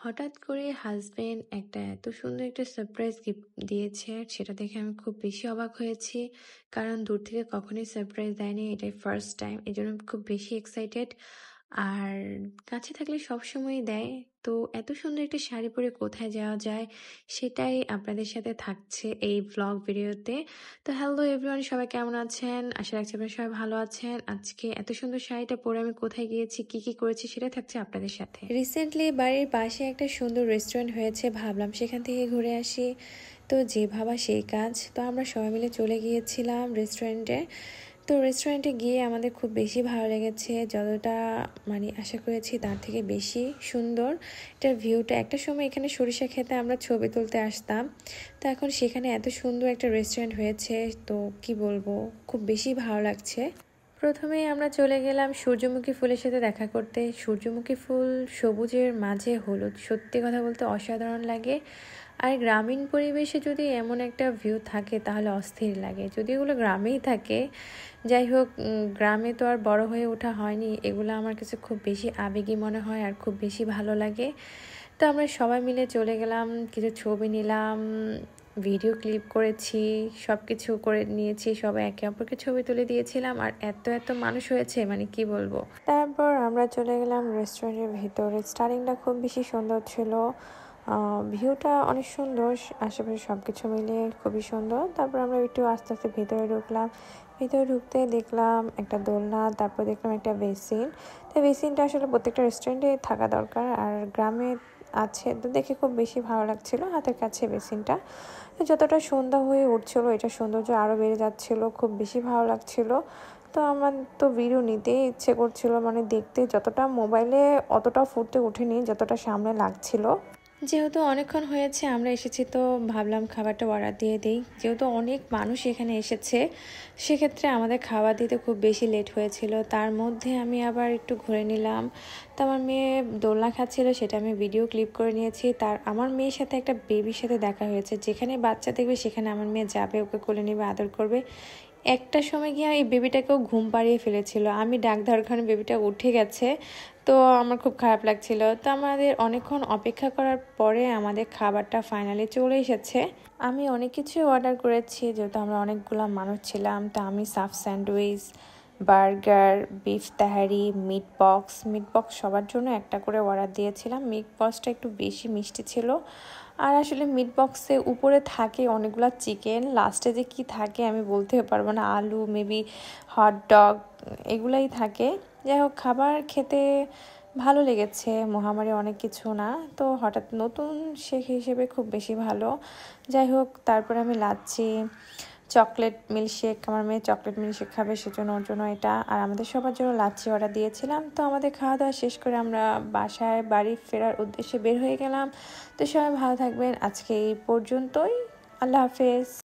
হঠাৎ করে হাসব্যান্ড এত সুন্দর একটা সারপ্রাইজ গিফট দিয়েছে, সেটা দেখে আমি খুব বেশি অবাক হয়েছি। কারণ দূর থেকে কখনোই সারপ্রাইজ দেয়নি, এটাই ফার্স্ট টাইম। এজন্য আমি খুব বেশি এক্সাইটেড। আর কাছে থাকলে সবসময়ই দেয়। তো এত সুন্দর একটা শাড়ি পরে কোথায় যাওয়া যায়, সেটাই আপনাদের সাথে থাকছে এই ভ্লগ ভিডিওতে। তো হ্যালো এভরিওয়ান, সবাই কেমন আছেন? আশা রাখছি আপনারা সবাই ভালো আছেন। আজকে এত সুন্দর শাড়িটা পরে আমি কোথায় গিয়েছি, কি কি করেছি, সেটা থাকছে আপনাদের সাথে। রিসেন্টলি বাড়ির পাশে একটা সুন্দর রেস্টুরেন্ট হয়েছে, ভাবলাম সেখান থেকে ঘুরে আসি। তো যে ভাবা সেই কাজ, তো আমরা সবাই মিলে চলে গিয়েছিলাম রেস্টুরেন্টে। তো রেস্টুরেন্টে গিয়ে আমাদের খুব বেশি ভালো লেগেছে, যতটা আশা করেছি তার থেকে বেশি সুন্দর এটার ভিউটা। একটা সময় এখানে সরিষা খেতে আমরা ছবি তুলতে আসতাম, তো এখন সেখানে এত সুন্দর একটা রেস্টুরেন্ট হয়েছে, তো কি বলবো, খুব বেশি ভালো লাগছে। প্রথমেই আমরা চলে গেলাম সূর্যমুখী ফুলের সাথে দেখা করতে। সূর্যমুখী ফুল সবুজের মাঝে হলুদ, সত্যি কথা বলতে অসাধারণ লাগে। আর গ্রামীণ পরিবেশে যদি এমন একটা ভিউ থাকে তাহলে অস্থির লাগে, যদি এগুলো গ্রামেই থাকে। যাই হোক, গ্রামে তো আর বড় হয়ে ওঠা হয়নি, এগুলো আমার কাছে খুব বেশি আবেগী মনে হয় আর খুব বেশি ভালো লাগে। তো আমরা সবাই মিলে চলে গেলাম, কিছু ছবি নিলাম, ভিডিও ক্লিপ করেছি, সব কিছু করে নিয়েছি, সবাই একে অপরকে ছবি তুলে দিয়েছিলাম। আর এত মানুষ হয়েছে, কি বলবো। তারপর আমরা চলে গেলাম রেস্টুরেন্টের ভিতরে। স্টার্টিংটা খুব বেশি সুন্দর ছিল, ভিউটা অনেক সুন্দর, আশেপাশে সব কিছু মিলিয়ে খুবই সুন্দর। তারপর আমরা একটু আস্তে আস্তে ভিতরে ঢুকলাম। ভিতরে ঢুকতে দেখলাম একটা দোলনা, তারপর দেখলাম একটা বেসিন। তো বেসিনটা আসলে প্রত্যেকটা রেস্টুরেন্টে থাকা দরকার, আর গ্রামে আছে, তো দেখে খুব বেশি ভালো লাগছিল। হাতের কাছে বেসিনটা, তো যতটা সন্ধ্যা হয়ে উঠছিল এটা সৌন্দর্য আরও বেড়ে যাচ্ছিল, খুব বেশি ভালো লাগছিল। তো আমার তো ভিডিও নিতেই ইচ্ছে করছিল, দেখতে যতটা মোবাইলে অতটা ফুটে ওঠেনি যতটা সামনে লাগছিল। যেহেতু অনেকক্ষণ হয়েছে আমরা এসেছি, তো ভাবলাম খাবারটা অর্ডার দিয়ে দিই। যেহেতু অনেক মানুষ এখানে এসেছে, সেক্ষেত্রে আমাদের খাবার দিতে খুব বেশি লেট হয়েছিল। তার মধ্যে আমি আবার একটু ঘুরে নিলাম। তো আমার মেয়ে দোলনা খাচ্ছিল, সেটা আমি ভিডিও ক্লিপ করে নিয়েছি। আমার মেয়ের সাথে একটা বেবির সাথে দেখা হয়েছে, যেখানে বাচ্চা দেখবে সেখানে আমার মেয়ে যাবে, ওকে কোলে নেবে, আদর করবে। একটা সময় গিয়ে এই বেবিটাকেও ঘুম পাড়িয়ে ফেলেছিল, আমি ডাক দেওয়ার কারণে বেবিটা উঠে গেছে। তো আমার খুব খারাপ লাগছিল। তো আমাদের অনেকক্ষণ অপেক্ষা করার পরে আমাদের খাবারটা ফাইনালি চলে এসেছে। আমি অনেক কিছু অর্ডার করেছি, যেহেতু আমরা অনেকগুলো মানুষ ছিলাম। তো আমি সাফ স্যান্ডউইচ, বার্গার, বিফ তাহারি, মিট বক্স সবার জন্য একটা করে অর্ডার দিয়েছিলাম। মিট বক্সটা একটু বেশি মিষ্টি ছিল। আর আসলে মিট বক্সে উপরে থাকে অনেকগুলো চিকেন, লাস্টে যে কি থাকে আমি বলতে পারবো না, আলু, মেবি হট ডগ, এগুলাই থাকে। যাই হোক, খাবার খেতে ভালো লেগেছে, মহামারী অনেক কিছু না, তো হঠাৎ নতুন শেখ হিসেবে খুব বেশি ভালো। যাই হোক, তারপরে আমি লাচ্ছি, চকলেট মিল্কশেক, আমার মেয়ে চকলেট মিল্কশেক খাবে, সেজন্য ওর জন্য এটা, আর আমাদের সবার জন্য লাচ্ছি অর্ডার দিয়েছিলাম। তো আমাদের খাওয়া দাওয়া শেষ করে আমরা বাড়ি ফেরার উদ্দেশ্যে বের হয়ে গেলাম। তো সবাই ভালো থাকবেন, আজকে এই পর্যন্তই, আল্লাহ হাফেজ।